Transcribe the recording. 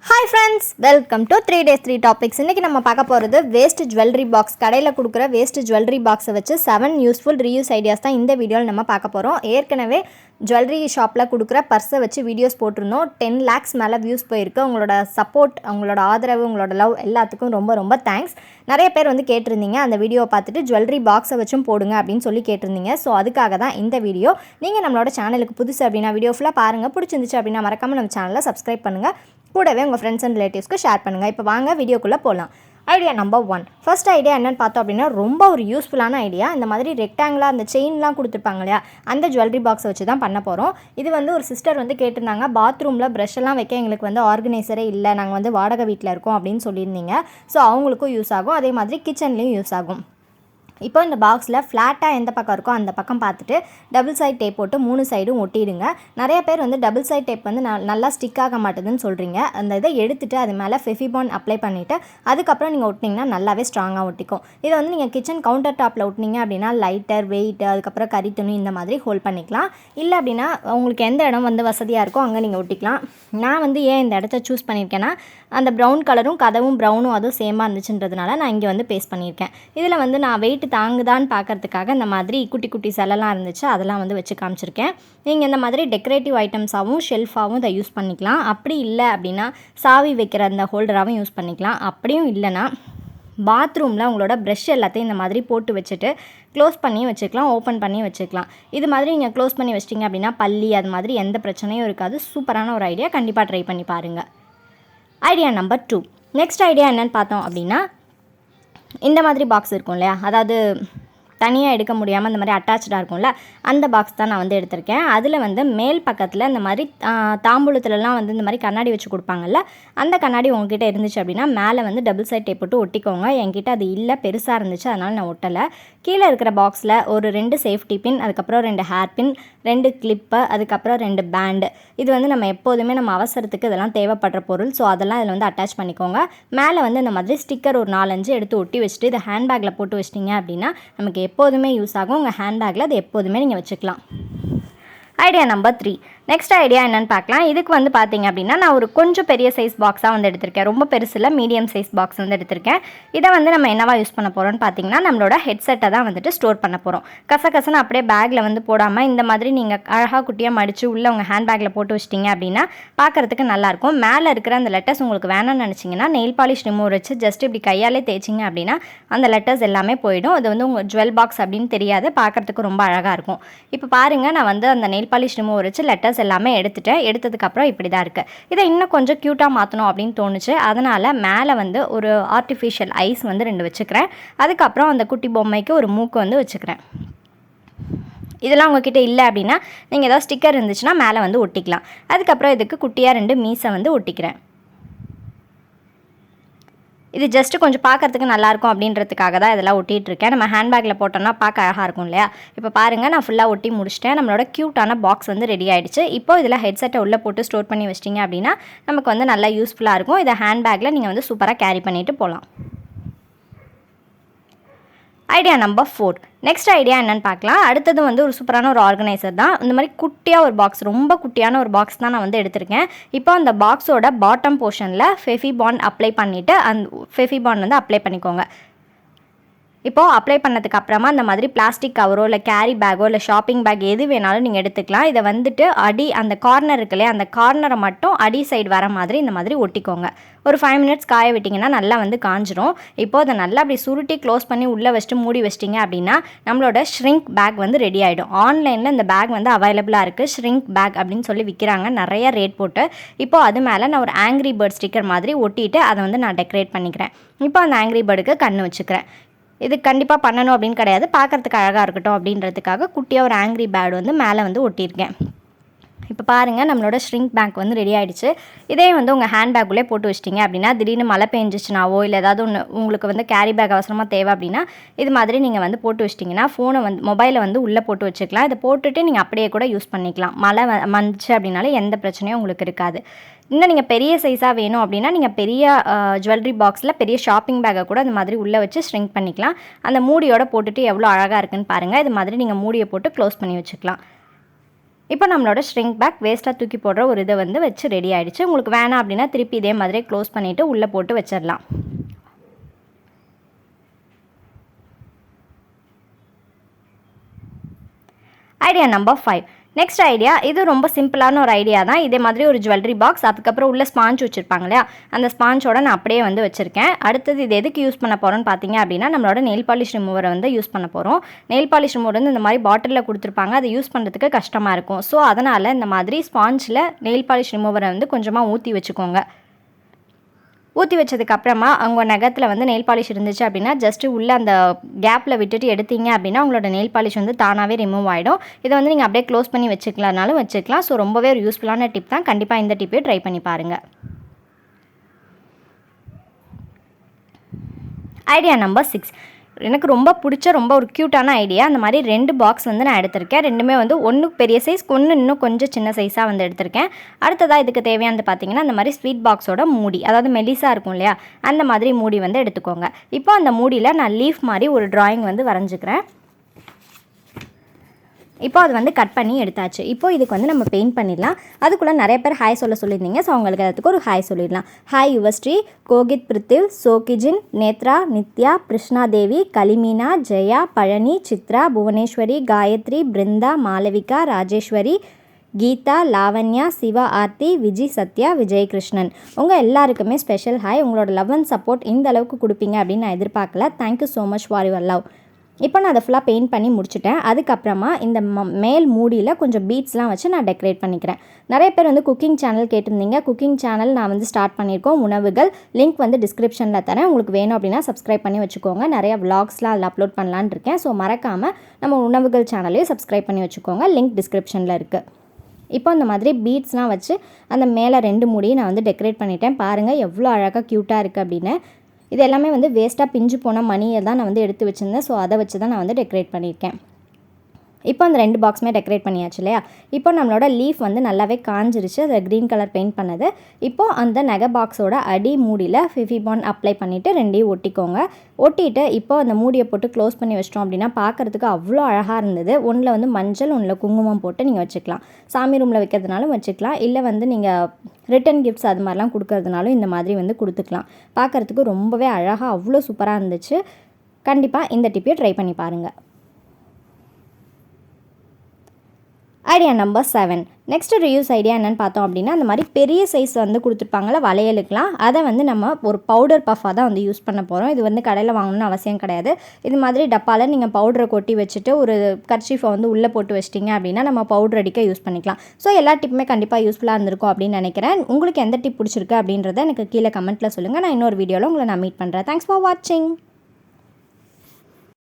Hi friends, welcome to 3 days 3 topics. இன்னைக்கு நம்ம பார்க்க போறது வேஸ்ட் ஜுவல்லரி பாக்ஸ். கடையில கொடுக்குற வேஸ்ட் ஜுவல்லரி பாக்ஸை வச்சு 7 யூஸ்ஃபுல் ரீயூஸ் ஐடியாஸ் தான் இந்த வீடியோவில் நம்ம பார்க்க போகிறோம். ஏற்கனவே ஜுவல்லரி ஷாப்பில் கொடுக்குற பர்ஸை வச்சு வீடியோஸ் போட்டிருந்தோம். 10 lakhs மேலே வியூஸ் போயிருக்கு. உங்களோட சப்போர்ட், உங்களோட ஆதரவு, உங்களோட லவ் எல்லாத்துக்கும் ரொம்ப ரொம்ப தேங்க்ஸ். நிறைய பேர் வந்து கேட்டிருந்தீங்க அந்த வீடியோவை பார்த்துட்டு ஜுவல்லரி பாக்ஸை வச்சும் போடுங்க அப்படின்னு சொல்லி கேட்டிருந்தீங்க. ஸோ அதுக்காக தான் இந்த வீடியோ. நீங்கள் நம்மளோட சேனலுக்கு புதுசு அப்படின்னா வீடியோ ஃபுல்லாக பாருங்கள். பிடிச்சிருந்துச்சு அப்படின்னா மறக்காமல் நம்ம சேனலை சப்ஸ்கிரைப் பண்ணுங்கள். கூடவே உங்கள் ஃப்ரெண்ட்ஸ் அண்ட் ரிலேட்டிவ்ஸ்க்கு ஷேர் பண்ணுங்கள். இப்போ வாங்க வீடியோக்குள்ளே போகலாம். Idea number 1. ஃபர்ஸ்ட் ஐடியா என்னென்னு பார்த்தோம் அப்படின்னா ரொம்ப ஒரு யூஸ்ஃபுல்லான ஐடியா. இந்த மாதிரி ரெக்டாங்குலாக அந்த செயின்லாம் கொடுத்துருப்பாங்க இல்லையா, அந்த ஜுவல்லரி பாக்ஸை வச்சு தான் பண்ண போகிறோம். இது வந்து ஒரு சிஸ்டர் வந்து கேட்டிருந்தாங்க, பாத்ரூமில் ப்ரஷ் எல்லாம் வைக்க எங்களுக்கு வந்து ஆர்கனைசரே இல்லை, நாங்கள் வந்து வாடகை வீட்டில் இருக்கோம் அப்படின்னு சொல்லியிருந்தீங்க. ஸோ அவங்களுக்கும் யூஸ் ஆகும், அதே மாதிரி கிச்சன்லேயும் யூஸ் ஆகும். இப்போ இந்த பாக்ஸில் ஃப்ளாட்டாக எந்த பக்கம் இருக்கோ அந்த பக்கம் பார்த்துட்டு டபுள் சைட் டேப் போட்டு 3 சைடும் ஒட்டிடுங்க. நிறைய பேர் வந்து டபுள் சைட் டேப் வந்து நல்லா ஸ்டிக் ஆக மாட்டேதுன்னு சொல்கிறீங்க. அந்த இதை எடுத்துகிட்டு அது மேலே ஃபெஃபிபான் அப்ளை பண்ணிவிட்டு அதுக்கப்புறம் நீங்கள் ஒட்டினீங்கன்னா நல்லாவே ஸ்ட்ராங்காக ஒட்டிக்கும். இதை வந்து நீங்கள் கிச்சன் கவுண்டர் டாப்பில் ஒட்டினீங்க அப்படின்னா லைட்டர், வெயிட்டு, அதுக்கப்புறம் கறி துணி இந்த மாதிரி ஹோல்ட் பண்ணிக்கலாம். இல்லை அப்படின்னா உங்களுக்கு எந்த இடம் வந்து வசதியாக இருக்கோ அங்கே நீங்கள் ஒட்டிக்கலாம். நான் வந்து ஏன் இந்த இடத்த சூஸ் பண்ணியிருக்கேன்னா, அந்த ப்ரௌன் கலரும் கதவும் ப்ரௌனும் அதுவும் சேமாக இருந்துச்சுன்றதுனால நான் இங்கே வந்து பேஸ்ட் பண்ணியிருக்கேன். இதில் வந்து நான் வெயிட் தாங்குதான்னு பார்க்கறதுக்காக இந்த மாதிரி குட்டி குட்டி செலலாம் இருந்துச்சு, அதெல்லாம் வந்து வச்சு காமிச்சிருக்கேன். நீங்கள் இந்த மாதிரி டெக்கரேட்டிவ் ஐட்டம்ஸாகவும் ஷெல்ஃபாகவும் இதை யூஸ் பண்ணிக்கலாம். அப்படி இல்லை அப்படின்னா சாவி வைக்கிற அந்த ஹோல்டராகவும் யூஸ் பண்ணிக்கலாம். அப்படியும் இல்லைனா பாத்ரூமில் உங்களோட ப்ரஷ் எல்லாத்தையும் இந்த மாதிரி போட்டு வச்சுட்டு க்ளோஸ் பண்ணி வச்சுக்கலாம், ஓப்பன் பண்ணி வச்சுக்கலாம். இது மாதிரி நீங்கள் க்ளோஸ் பண்ணி வச்சிட்டிங்க அப்படின்னா பல்லி அது மாதிரி எந்த பிரச்சனையும் இருக்காது. சூப்பரான ஒரு ஐடியா, கண்டிப்பாக ட்ரை பண்ணி பாருங்கள். Idea number 2. நெக்ஸ்ட் ஐடியா என்னென்னு பார்த்தோம் அப்படின்னா, இந்த மாதிரி பாக்ஸ் இருக்கும் இல்லையா, அதாவது தனியாக எடுக்க முடியாமல் இந்த மாதிரி அட்டாச்சாக இருக்கும்ல, அந்த பாக்ஸ் தான் நான் வந்து எடுத்திருக்கேன். அதில் வந்து மேல் பக்கத்தில் இந்த மாதிரி தாம்பூலத்துலலாம் வந்து இந்த மாதிரி கண்ணாடி வச்சு கொடுப்பாங்கல்ல, அந்த கண்ணாடி உங்ககிட்ட இருந்துச்சு அப்படின்னா மேலே வந்து டபுள் சைட் டேப் போட்டு ஒட்டிக்கோங்க. என்கிட்ட அது இல்லை, பெருசாக இருந்துச்சு, அதனால் நான் ஒட்டலை. கீழே இருக்கிற பாக்ஸில் ஒரு 2 சேஃப்டி பின், அதுக்கப்புறம் 2 ஹேர் பின், 2 கிளிப்பு, அதுக்கப்புறம் 2 பேண்டு. இது வந்து நம்ம எப்போதுமே நம்ம அவசரத்துக்கு இதெல்லாம் தேவைப்படுற பொருள். ஸோ அதெல்லாம் இதில் வந்து அட்டாச் பண்ணிக்கோங்க. மேலே வந்து இந்த மாதிரி ஸ்டிக்கர் ஒரு 4-5 எடுத்து ஒட்டி வச்சுட்டு இதை ஹேண்ட்பேக்கில் போட்டு வச்சிட்டிங்க அப்படின்னா நமக்கு எப்போதுமே யூஸ் ஆகும். உங்கள் ஹேண்ட்பேக்கில் அது எப்போதுமே நீங்கள் வச்சுக்கலாம். Idea number 3. நெக்ஸ்ட் ஐடியா என்னென்னு பார்க்கலாம். இதுக்கு வந்து பார்த்தீங்க அப்படின்னா நான் ஒரு கொஞ்சம் பெரிய சைஸ் பாக்ஸாக வந்து எடுத்திருக்கேன். ரொம்ப பெருசில் மீடியம் சைஸ் பாக்ஸ் வந்து எடுத்திருக்கேன். இதை வந்து நம்ம என்னவா யூஸ் பண்ண போகிறோம்னு பார்த்தீங்கன்னா, நம்மளோட ஹெட்செட்டை தான் வந்துட்டு ஸ்டோர் பண்ண போகிறோம். கசகசன்னு அப்படியே பேக்கில் வந்து போடாமல் இந்த மாதிரி நீங்கள் அழகாக குட்டியாக மடித்து உள்ளே உங்கள் ஹேண்ட் பேக்கில் போட்டு வச்சிட்டிங்க அப்படின்னா பார்க்குறதுக்கு நல்லாயிருக்கும். மேலே இருக்கிற அந்த லெட்டர்ஸ் உங்களுக்கு வேணும்னு நினச்சிங்கன்னா நெயில் பாலிஷ் ரிமூவர் வச்சு ஜஸ்ட் இப்படி கையாலே தேய்ச்சிங்க அப்படின்னா அந்த லெட்டர்ஸ் எல்லாமே போயிடும். அது வந்து உங்கள் ஜுவல் பாக்ஸ் அப்படின்னு தெரியாது, பார்க்குறதுக்கு ரொம்ப அழகாக இருக்கும். இப்போ பாருங்கள், நான் வந்து அந்த நெயில் பாலிஷ் ரிமூவர் வச்சு லெட்டர்ஸ் எல்லாமே எடுத்ததுக்கப்புறம் இப்படி தான் இருக்குது. இதை இன்னும் கொஞ்சம் க்யூட்டாக மாற்றணும் அப்படின்னு தோணுச்சு. அதனால் மேலே வந்து ஒரு ஆர்டிஃபிஷியல் ஐஸ் வந்து 2 வச்சுக்கிறேன். அதுக்கப்புறம் அந்த குட்டி பொம்மைக்கு ஒரு மூக்கு வந்து வச்சுக்கிறேன். இதெல்லாம் உங்ககிட்ட இல்லை அப்படின்னா நீங்கள் ஏதாவது ஸ்டிக்கர் இருந்துச்சுன்னா மேலே வந்து ஒட்டிக்கலாம். அதுக்கப்புறம் இதுக்கு குட்டியாக 2 மீசை வந்து ஒட்டிக்கிறேன். இது ஜஸ்ட்டு கொஞ்சம் பார்க்குறதுக்கு நல்லாயிருக்கும் அப்படின்றதுக்காக தான் இதெல்லாம் ஒட்டிகிட்ருக்கேன். நம்ம ஹேண்ட்பேக்கில் போட்டோம்னா பார்க்க அழகாக இருக்கும் இல்லையா. இப்போ பாருங்கள், நான் ஃபுல்லாக ஒட்டி முடிச்சிட்டேன். நம்மளோட க்யூட்டான பாக்ஸ் வந்து ரெடி ஆகிடுச்சு. இப்போ இதில் ஹெட்செட்டை உள்ளே போட்டு ஸ்டோர் பண்ணி வச்சிட்டிங்க அப்படின்னா நமக்கு வந்து நல்லா யூஸ்ஃபுல்லாக இருக்கும். இதை ஹேண்ட்பேக்கில் நீங்கள் வந்து சூப்பராக கேரி பண்ணிவிட்டு போகலாம். Idea number 4. நெக்ஸ்ட் ஐடியா என்னென்னு பார்க்கலாம். அடுத்தது வந்து ஒரு சூப்பரான ஒரு ஆர்கனைசர் தான். இந்த மாதிரி குட்டியாக ஒரு பாக்ஸ், ரொம்ப குட்டியான ஒரு பாக்ஸ் தான் நான் வந்து எடுத்திருக்கேன். இப்போ அந்த பாக்ஸோட பாட்டம் போர்ஷனில் ஃபெஃபிபான் அப்ளை பண்ணிவிட்டு அந்த ஃபெஃபிபான் வந்து அப்ளை பண்ணிக்கோங்க. இப்போது அப்ளை பண்ணதுக்கு அப்புறமா அந்த மாதிரி பிளாஸ்டிக் கவரோ இல்லை கேரி பேக்கோ இல்லை ஷாப்பிங் பேக் எது வேணாலும் நீங்கள் எடுத்துக்கலாம். இதை வந்துட்டு அந்த கார்னர் இருக்குல்லையே, அந்த கார்னரை மட்டும் அடி சைடு வர மாதிரி இந்த மாதிரி ஒட்டிக்கோங்க. ஒரு 5 minutes காய விட்டிங்கன்னா நல்லா வந்து காஞ்சிரும். இப்போது அதை நல்லா அப்படி சுருட்டி க்ளோஸ் பண்ணி உள்ளே வச்சுட்டு மூடி வச்சிட்டிங்க அப்படின்னா நம்மளோட ஷ்ரிங்க் பேக் வந்து ரெடி ஆகிடும். ஆன்லைனில் இந்த பேக் வந்து அவைலபிளாக இருக்குது. ஷ்ரிங்க் பேக் அப்படின்னு சொல்லி விற்கிறாங்க, நிறைய ரேட் போட்டு. இப்போது அது மேலே நான் ஒரு ஆங்க்ரி பேர்ட் ஸ்டிக்கர் மாதிரி ஒட்டிட்டு அதை வந்து நான் டெக்கரேட் பண்ணிக்கிறேன். இப்போ அந்த ஆங்க்ரி பேர்டுக்கு கண்ணு வச்சுக்கிறேன். இது கண்டிப்பாக பண்ணணும் அப்படின்னு கிடையாது, பார்க்குறதுக்கு அழகாக இருக்கட்டும் அப்படின்றதுக்காக குட்டியாக ஒரு ஆங்க்ரி பேர்டு வந்து மேலே வந்து ஒட்டியிருக்கேன். இப்போ பாருங்கள், நம்மளோட ஷ்ரிங்க் பேக் வந்து ரெடி ஆகிடுச்சு. இதே வந்து உங்கள் ஹேண்ட் பேக்குள்ளே போட்டு வச்சிட்டிங்க அப்படின்னா திடீர்னு மழை பெஞ்சிச்சுனாவோ இல்லை ஏதாவது ஒன்று உங்களுக்கு வந்து கேரி பேக் அவசரமாக தேவை அப்படின்னா இது மாதிரி நீங்கள் வந்து போட்டு வச்சிட்டிங்கன்னா மொபைலை வந்து உள்ளே போட்டு வச்சுக்கலாம். இதை போட்டுட்டு நீங்கள் அப்படியே கூட யூஸ் பண்ணிக்கலாம். மழை வந்துச்சு அப்படின்னாலே எந்த பிரச்சனையும் உங்களுக்கு இருக்காது. இன்னும் நீங்கள் பெரிய சைஸாக வேணும் அப்படின்னா நீங்கள் பெரிய ஜுவல்லரி பாக்ஸில் பெரிய ஷாப்பிங் பேக்கை கூட அந்த மாதிரி உள்ளே வச்சு ஷ்ரிங்க் பண்ணிக்கலாம். அந்த மூடியோட போட்டுட்டு எவ்வளோ அழகாக இருக்குன்னு பாருங்கள். இது மாதிரி நீங்கள் மூடியை போட்டு க்ளோஸ் பண்ணி வச்சுக்கலாம். இப்போ நம்மளோட ஷ்ரிங்க் பேக் வேஸ்ட்டாக தூக்கி போடுற ஒரு இதை வந்து வச்சு ரெடி ஆகிடுச்சு. உங்களுக்கு வேணாம் அப்படின்னா திருப்பி இதே மாதிரி க்ளோஸ் பண்ணிவிட்டு உள்ளே போட்டு வச்சிடலாம். Idea number 5. நெக்ஸ்ட் ஐடியா, இது ரொம்ப சிம்பிளான ஒரு ஐடியா தான். இதே மாதிரி ஒரு ஜுவல்லரி பாக்ஸ், அதுக்கப்புறம் உள்ள ஸ்பாஞ்ச் வச்சுருப்பாங்க இல்லையா, அந்த ஸ்பாஞ்சோட நான் அப்படியே வந்து வச்சுருக்கேன். அடுத்தது இது எதுக்கு யூஸ் பண்ண போகிறோன்னு பார்த்தீங்க அப்படின்னா, நம்மளோட நெயில் பாலிஷ் ரிமூவரை வந்து யூஸ் பண்ண போகிறோம். நெயில் பாலிஷ் ரிமூவர் வந்து இந்த மாதிரி பாட்டிலில் கொடுத்துருப்பாங்க, அதை யூஸ் பண்ணுறதுக்கு கஷ்டமாக இருக்கும். ஸோ அதனால் இந்த மாதிரி ஸ்பாஞ்சில் நெயில் பாலிஷ் ரிமூவரை வந்து கொஞ்சமாக ஊற்றி வச்சுக்கோங்க. ஊற்றி வச்சதுக்கப்புறமா உங்கள் நகத்தில் வந்து நெயில் பாலிஷ் இருந்துச்சு அப்படின்னா ஜஸ்ட்டு உள்ளே அந்த கேப்பில் விட்டுட்டு எடுத்தீங்க அப்படின்னா உங்களோட நெயில் பாலிஷ் வந்து தானாகவே ரிமூவ் ஆகிடும். இதை வந்து நீங்கள் அப்படியே க்ளோஸ் பண்ணி வச்சுக்கலாம்னாலும் வச்சுக்கலாம். ஸோ ரொம்பவே ஒரு யூஸ்ஃபுல்லான டிப் தான். கண்டிப்பாக இந்த டிப்பையும் ட்ரை பண்ணி பாருங்கள். Idea number 6. எனக்கு ரொம்ப பிடிச்ச ரொம்ப ஒரு க்யூட்டான ஐடியா. அந்த மாதிரி 2 பாக்ஸ் வந்து நான் எடுத்திருக்கேன். ரெண்டுமே வந்து ஒன்று பெரிய சைஸ், ஒன்று இன்னும் கொஞ்சம் சின்ன சைஸாக வந்து எடுத்திருக்கேன். அடுத்ததாக இதுக்கு தேவையானது பார்த்தீங்கன்னா அந்த மாதிரி ஸ்வீட் பாக்ஸோட மூடி, அதாவது மெலிசாக இருக்கும் இல்லையா, அந்த மாதிரி மூடி வந்து எடுத்துக்கோங்க. இப்போ அந்த மூடியில் நான் லீஃப் மாதிரி ஒரு ட்ராயிங் வந்து வரைஞ்சிக்கிறேன். இப்போ அது வந்து கட் பண்ணி எடுத்தாச்சு. இப்போ இதுக்கு வந்து நம்ம பெயிண்ட் பண்ணிடலாம். அதுக்குள்ளே நிறைய பேர் ஹாய் சொல்லியிருந்தீங்க. ஸோ அவங்களுக்கு அதுக்கு ஒரு ஹாய் சொல்லிடலாம். ஹாய் யுவஸ்ரீ, கோகித் பிரித்திவ், சோகிஜின், நேத்ரா, நித்யா, கிருஷ்ணாதேவி, கலிமீனா, ஜெயா, பழனி, சித்ரா, புவனேஸ்வரி, காயத்ரி, பிருந்தா, மாளவிகா, ராஜேஸ்வரி, கீதா, லாவண்யா, சிவா, ஆர்த்தி, விஜய், சத்யா, விஜய் கிருஷ்ணன். உங்கள் எல்லாருக்குமே ஸ்பெஷல் ஹாய். உங்களோட லவ் அண்ட் சப்போர்ட் இந்த அளவுக்கு கொடுப்பீங்க அப்படின்னு நான் எதிர்பார்க்கல. Thank you so much for your love. இப்போ நான் அதை ஃபுல்லாக பெயிண்ட் பண்ணி முடிச்சுட்டேன். அதுக்கப்புறமா இந்த மேல் மூடியில் கொஞ்சம் பீட்ஸ்லாம் வச்சு நான் டெக்கரேட் பண்ணிக்கிறேன். நிறைய பேர் வந்து குக்கிங் சேனல் கேட்டிருந்தீங்க. குக்கிங் சேனல் நான் வந்து ஸ்டார்ட் பண்ணியிருக்கோம். உணவுகள் லிங்க் வந்து டிஸ்கிரிப்ஷனில் தரேன். உங்களுக்கு வேணும் அப்படின்னா சப்ஸ்கிரைப் பண்ணி வச்சுக்கோங்க. நிறைய விளாக்ஸ்லாம் அதில் அப்லோட் பண்ணலான்னு இருக்கேன். ஸோ மறக்காமல் நம்ம உணவுகள் சேனலையும் சப்ஸ்கிரைப் பண்ணி வச்சுக்கோங்க. லிங்க் டிஸ்கிரிப்ஷனில் இருக்குது. இப்போ அந்த மாதிரி பீட்ஸ்லாம் வச்சு அந்த மேலே 2 மூடியும் நான் வந்து டெக்கரேட் பண்ணிட்டேன். பாருங்கள் எவ்வளோ அழகாக க்யூட்டாக இருக்குது அப்படின்னு. இது எல்லாமே வந்து வேஸ்ட்டாக பிஞ்சு போன மணியை தான் நான் வந்து எடுத்து வச்சுருந்தேன். ஸோ அதை வச்சு தான் நான் வந்து டெக்கரேட் பண்ணியிருக்கேன். இப்போ அந்த 2 பாக்ஸுமே டெக்கரேட் பண்ணியாச்சு இல்லையா. இப்போ நம்மளோட லீஃப் வந்து நல்லாவே காஞ்சிருச்சு. அதை க்ரீன் கலர் பெயிண்ட் பண்ணது. இப்போது அந்த நகை பாக்ஸோட அடி மூடியில் ஃபெவிபாண்ட் அப்ளை பண்ணிவிட்டு 2ஐயும் ஒட்டிக்கோங்க. ஒட்டிட்டு இப்போ அந்த மூடியை போட்டு க்ளோஸ் பண்ணி வச்சிட்டோம் அப்படின்னா பார்க்குறதுக்கு அவ்வளோ அழகாக இருந்தது. ஒன்றில் வந்து மஞ்சள், ஒன்றில் குங்குமம் போட்டு நீங்கள் வச்சுக்கலாம். சாமி ரூமில் வைக்கிறதுனாலும் வச்சுக்கலாம். இல்லை வந்து நீங்கள் ரிட்டன் கிஃப்ட்ஸ் அது மாதிரிலாம் கொடுக்கறதுனாலும் இந்த மாதிரி வந்து கொடுத்துக்கலாம். பார்க்குறதுக்கு ரொம்பவே அழகாக அவ்வளோ சூப்பராக இருந்துச்சு. கண்டிப்பாக இந்த டிப்பையும் ட்ரை பண்ணி பாருங்கள். Idea number 7. Next reuse idea என்னென்னு பார்த்தோம் அப்படின்னா, அந்த மாதிரி பெரிய சைஸ் வந்து கொடுத்துருப்பாங்களா வளையலுக்கெலாம், அதை வந்து நம்ம ஒரு பவுடர் பஃபாக தான் வந்து யூஸ் பண்ண போகிறோம். இது வந்து கடையில் வாங்கணும்னு அவசியம் கிடையாது. இது மாதிரி டப்பாவில் நீங்கள் பவுடரை கொட்டி வச்சுட்டு ஒரு கர்ச்சீஃபை வந்து உள்ளே போட்டு வச்சிட்டிங்க அப்படின்னா நம்ம பவுடர் அடிக்க யூஸ் பண்ணிக்கலாம். ஸோ எல்லா டிப்புமே கண்டிப்பாக யூஸ்ஃபுல்லாக இருந்திருக்கும் அப்படின்னு நினைக்கிறேன். உங்களுக்கு எந்த டிப் பிடிச்சிருக்கு அப்படின்றத எனக்கு கீழே கமெண்ட்டில் சொல்லுங்கள். நான் இன்னொரு வீடியோவில் உங்களை நான் மீட் பண்ணுறேன். தேங்க்ஸ் ஃபார் வாட்சிங்.